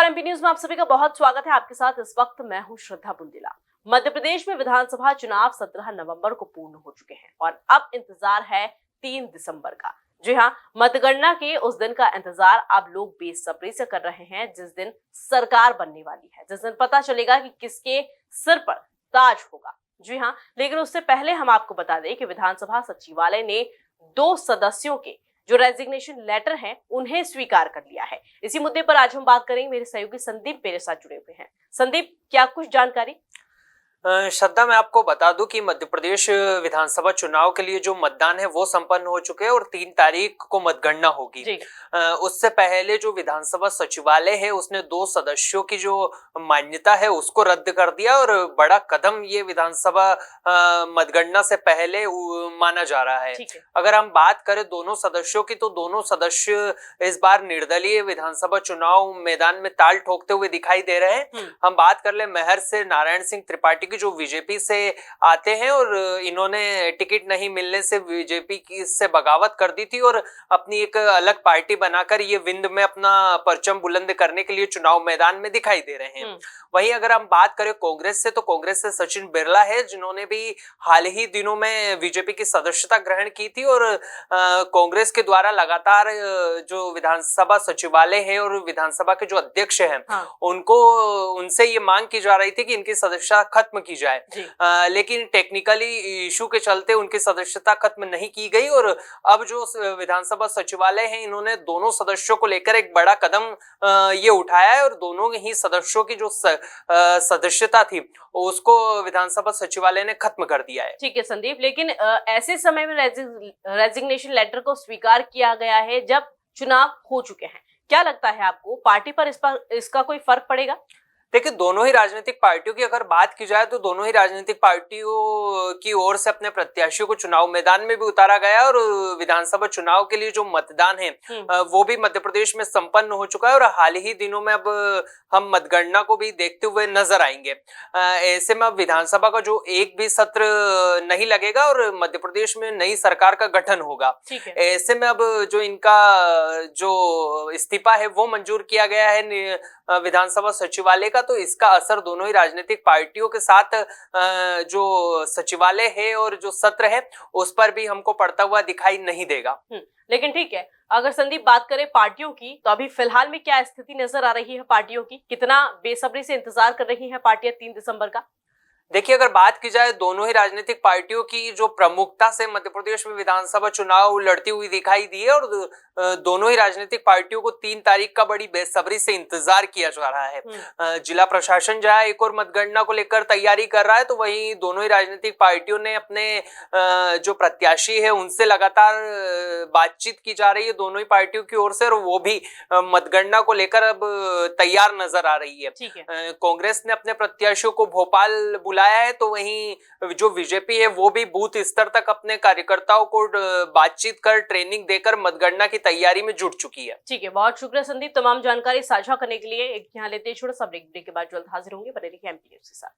नमस्कार, MP news में आप सभी का बहुत स्वागत है। आपके साथ इस वक्त मैं हूं श्रद्धा बुंदेला। मध्य प्रदेश में विधानसभा चुनाव 17 नवंबर को पूर्ण हो चुके हैं और अब इंतजार है 3 दिसंबर का। जी हां, मतगणना के उस दिन का इंतजार अब लोग बेसब्री से कर रहे हैं, जिस दिन सरकार बनने वाली है, जिस दिन पता चलेगा कि किसके सिर पर ताज होगा। जी हां, लेकिन उससे पहले हम आपको बता दें कि विधानसभा सचिवालय ने 2 सदस्यों के जो रेजिग्नेशन लेटर हैं उन्हें स्वीकार कर लिया है। इसी मुद्दे पर आज हम बात करेंगे। मेरे सहयोगी संदीप मेरे साथ जुड़े हुए हैं। संदीप, क्या कुछ जानकारी? श्रद्धा, मैं आपको बता दूं कि मध्य प्रदेश विधानसभा चुनाव के लिए जो मतदान है वो संपन्न हो चुके हैं और 3 तारीख को मतगणना होगी। उससे पहले जो विधानसभा सचिवालय है उसने 2 सदस्यों की जो मान्यता है उसको रद्द कर दिया और बड़ा कदम ये विधानसभा मतगणना से पहले माना जा रहा है। अगर हम बात करें दोनों सदस्यों की, तो दोनों सदस्य इस बार निर्दलीय विधानसभा चुनाव मैदान में ताल ठोकते हुए दिखाई दे रहे हैं। हम बात कर ले महर से नारायण सिंह त्रिपाठी जो बीजेपी से आते हैं और इन्होंने टिकट नहीं मिलने से बीजेपी की से बगावत कर दी थी और अपनी एक अलग पार्टी बनाकर ये विंध्य में अपना परचम बुलंद करने के लिए चुनाव मैदान में दिखाई दे रहे हैं। वहीं अगर हम बात करें कांग्रेस से, तो कांग्रेस से सचिन बिरला है, जिन्होंने भी हाल ही दिनों में बीजेपी की सदस्यता ग्रहण की थी और कांग्रेस के द्वारा लगातार जो विधानसभा सचिवालय है और विधानसभा के जो अध्यक्ष हैं उनसे ये मांग की जा रही थी कि इनकी सदस्यता खत्म की जाए, लेकिन टेक्निकली इशू के चलते उनकी सदस्यता खत्म नहीं की गई और अब जो विधानसभा सचिवालय है इन्होंने दोनों सदस्यों को लेकर एक बड़ा कदम ये उठाया है और दोनों ही सदस्यों की जो सदस्यता थी उसको विधानसभा सचिवालय ने खत्म कर दिया है। ठीक है संदीप, लेकिन ऐसे समय में रेजिग्नेशन लेटर को स्वीकार किया गया है जब चुनाव हो चुके हैं। क्या लगता है आपको, पार्टी पर इसका कोई फर्क पड़ेगा? देखिए, दोनों ही राजनीतिक पार्टियों की अगर बात की जाए तो दोनों ही राजनीतिक पार्टियों की ओर से अपने प्रत्याशियों को चुनाव मैदान में भी उतारा गया और विधानसभा चुनाव के लिए जो मतदान है वो भी मध्य प्रदेश में संपन्न हो चुका है और हाल ही दिनों में अब हम मतगणना को भी देखते हुए नजर आएंगे। ऐसे में अब विधानसभा का जो एक भी सत्र नहीं लगेगा और मध्य प्रदेश में नई सरकार का गठन होगा। ऐसे में अब जो इनका जो इस्तीफा है वो मंजूर किया गया है विधानसभा सचिवालय का, तो इसका असर दोनों ही राजनीतिक पार्टियों के साथ जो सचिवालय है और जो सत्र है उस पर भी हमको पड़ता हुआ दिखाई नहीं देगा। लेकिन ठीक है, अगर संदीप बात करें पार्टियों की, तो अभी फिलहाल में क्या स्थिति नजर आ रही है पार्टियों की? कितना बेसब्री से इंतजार कर रही है पार्टियां 3 दिसंबर का? देखिए, अगर बात की जाए दोनों ही राजनीतिक पार्टियों की जो प्रमुखता से मध्य प्रदेश में विधानसभा चुनाव लड़ती हुई दिखाई दी है और दोनों ही राजनीतिक पार्टियों को 3 तारीख का बड़ी बेसब्री से इंतजार किया जा रहा है। जिला प्रशासन जहां एक और मतगणना को लेकर तैयारी कर रहा है, तो वहीं दोनों ही राजनीतिक पार्टियों ने अपने जो प्रत्याशी है उनसे लगातार बातचीत की जा रही है दोनों ही पार्टियों की ओर से और वो भी मतगणना को लेकर अब तैयार नजर आ रही है। कांग्रेस ने अपने प्रत्याशियों को भोपाल बुलाया है, तो वहीं जो बीजेपी है वो भी बूथ स्तर तक अपने कार्यकर्ताओं को बातचीत कर ट्रेनिंग देकर मतगणना की तैयारी में जुट चुकी है। ठीक है, बहुत शुक्रिया संदीप तमाम जानकारी साझा करने के लिए। एक यहाँ लेते छोटा सा ब्रेक के बाद जल्द हाजिर होंगे। बने रहिए एमपी न्यूज के साथ।